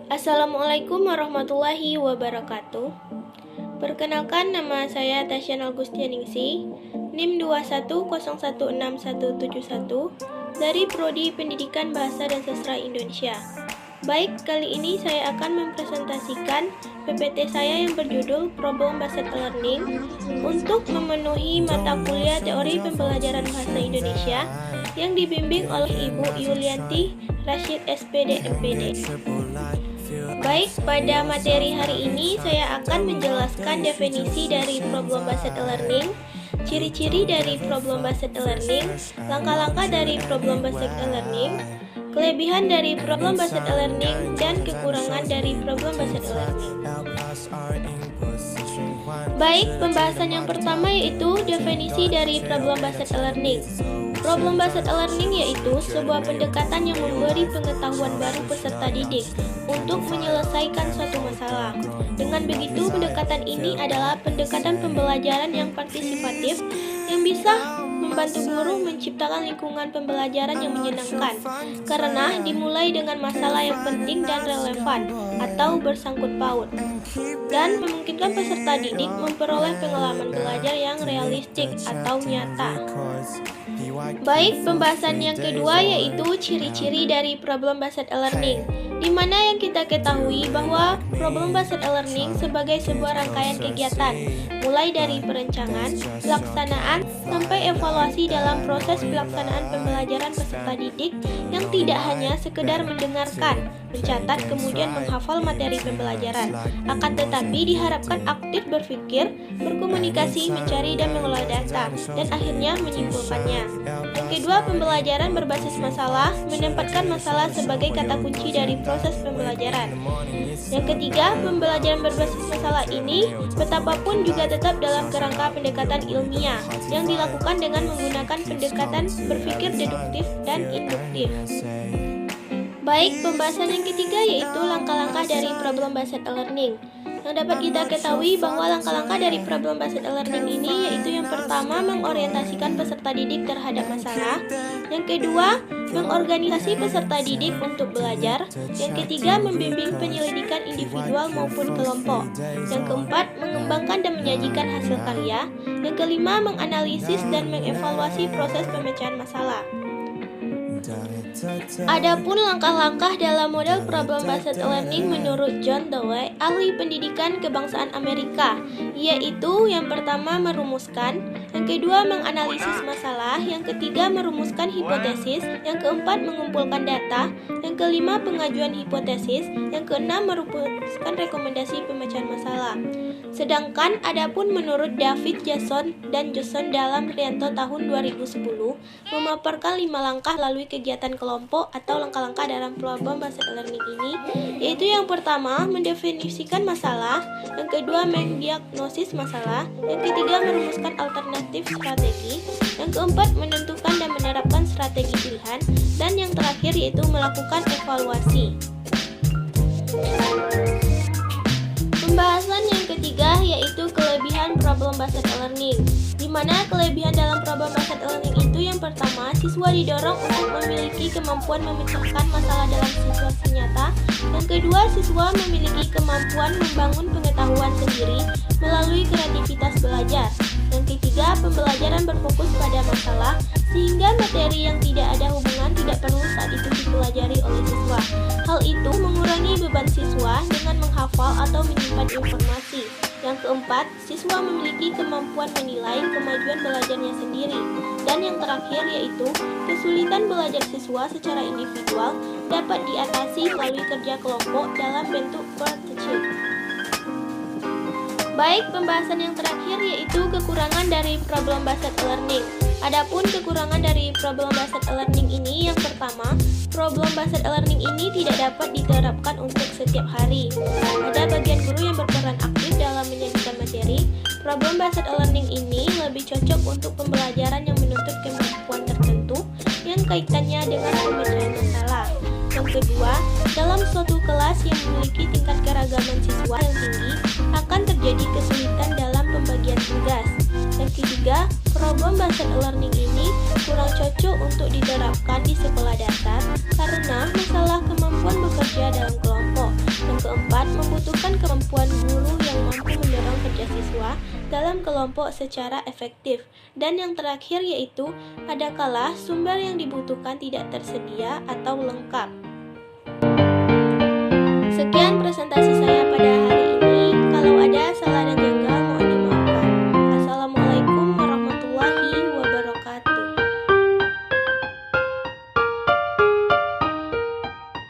Assalamualaikum warahmatullahi wabarakatuh. Perkenalkan, nama saya Tasyan Agustianingsi, NIM 21016171 dari Prodi Pendidikan Bahasa dan Sastra Indonesia. Baik, kali ini saya akan mempresentasikan PPT saya yang berjudul Problem Based Learning untuk memenuhi mata kuliah Teori Pembelajaran Bahasa Indonesia yang dibimbing oleh Ibu Yulianti Rashid SPD MPD. Baik, pada materi hari ini saya akan menjelaskan definisi dari Problem Based Learning, ciri-ciri dari Problem Based Learning, langkah-langkah dari Problem Based Learning, kelebihan dari Problem Based Learning, dan kekurangan dari Problem Based Learning. Baik, pembahasan yang pertama yaitu definisi dari Problem Based Learning. Problem Based Learning yaitu sebuah pendekatan yang memberi pengetahuan baru peserta didik untuk menyelesaikan suatu masalah. Dengan begitu, pendekatan ini adalah pendekatan pembelajaran yang partisipatif yang bisa membantu guru menciptakan lingkungan pembelajaran yang menyenangkan karena dimulai dengan masalah yang penting dan relevan atau bersangkut paut dan memungkinkan peserta didik memperoleh pengalaman belajar yang realistik atau nyata. Baik, pembahasan yang kedua yaitu ciri-ciri dari Problem Based Learning, di mana yang kita ketahui bahwa Problem Based Learning sebagai sebuah rangkaian kegiatan, mulai dari perencanaan, pelaksanaan, sampai evaluasi dalam proses pelaksanaan pembelajaran peserta didik yang tidak hanya sekedar mendengarkan, mencatat, kemudian menghafal materi pembelajaran, akan tetapi diharapkan aktif berpikir, berkomunikasi, mencari dan mengolah data, dan akhirnya menyimpulkannya. Yang kedua, pembelajaran berbasis masalah, menempatkan masalah sebagai kata kunci dari proses pembelajaran. Yang ketiga, pembelajaran berbasis masalah ini betapapun juga tetap dalam kerangka pendekatan ilmiah yang dilakukan dengan menggunakan pendekatan berpikir deduktif dan induktif. Baik, pembahasan yang ketiga yaitu langkah-langkah dari Problem Based Learning. Yang dapat kita ketahui bahwa langkah-langkah dari Problem Based Learning ini yaitu yang pertama, mengorientasikan peserta didik terhadap masalah. Yang kedua, mengorganisasi peserta didik untuk belajar. Yang ketiga, membimbing penyelidikan individual maupun kelompok. Yang keempat, mengembangkan dan menyajikan hasil karya. Yang kelima, menganalisis dan mengevaluasi proses pemecahan masalah. Adapun langkah-langkah dalam model Problem Based Learning menurut John Dewey, ahli pendidikan kebangsaan Amerika, yaitu yang pertama merumuskan, yang kedua menganalisis masalah, yang ketiga merumuskan hipotesis, yang keempat mengumpulkan data, yang kelima pengajuan hipotesis, yang keenam merumuskan rekomendasi pemecahan masalah. Sedangkan adapun menurut David Jason dan Johnson dalam Rianto tahun 2010 memaparkan 5 langkah melalui kegiatan kelompok atau langkah-langkah dalam Problem Based Learning ini, yaitu yang pertama mendefinisikan masalah, yang kedua mendiagnosis masalah, yang ketiga merumuskan alternatif strategi, yang keempat menentukan dan menerapkan strategi pilihan, dan yang terakhir yaitu melakukan evaluasi. Pembahasan yang ketiga yaitu kelebihan Problem Based Learning, di mana kelebihan dalam Problem Based Learning itu yang pertama, siswa didorong untuk memiliki kemampuan memecahkan masalah dalam situasi nyata. Yang kedua, siswa memiliki kemampuan membangun pengetahuan sendiri melalui kreativitas belajar. Yang ketiga, pembelajaran berfokus pada masalah sehingga materi yang tidak ada hubungan tidak perlu saat itu dipelajari oleh siswa. Hal itu mengurangi beban siswa dengan menghafal atau menyimpan informasi. Yang keempat, siswa memiliki kemampuan menilai kemajuan belajarnya sendiri. Dan yang terakhir yaitu kesulitan belajar siswa secara individual dapat diatasi melalui kerja kelompok dalam bentuk partnership. Baik, pembahasan yang terakhir yaitu kekurangan dari Problem Based Learning. Adapun kekurangan dari Problem Based Learning ini yang pertama, Problem Based Learning ini tidak dapat diterapkan untuk setiap hari. Ada bagian guru yang berperan aktif dalam menyajikan materi. Problem Based Learning ini lebih cocok untuk pembelajaran yang menuntut kemampuan tertentu yang kaitannya dengan pemecahan masalah. Yang kedua, dalam suatu kelas yang memiliki tingkat keragaman siswa yang tinggi, akan terjadi kesulitan dalam pembagian tugas. Yang ketiga, Problem Based Learning ini kurang cocok untuk diterapkan di sekolah dasar karena masalah kemampuan bekerja dalam kelompok. Yang keempat, membutuhkan kemampuan guru yang mampu mendorong kerja siswa dalam kelompok secara efektif. Dan yang terakhir yaitu, adakala sumber yang dibutuhkan tidak tersedia atau lengkap. Sekian presentasi saya pada hari ini.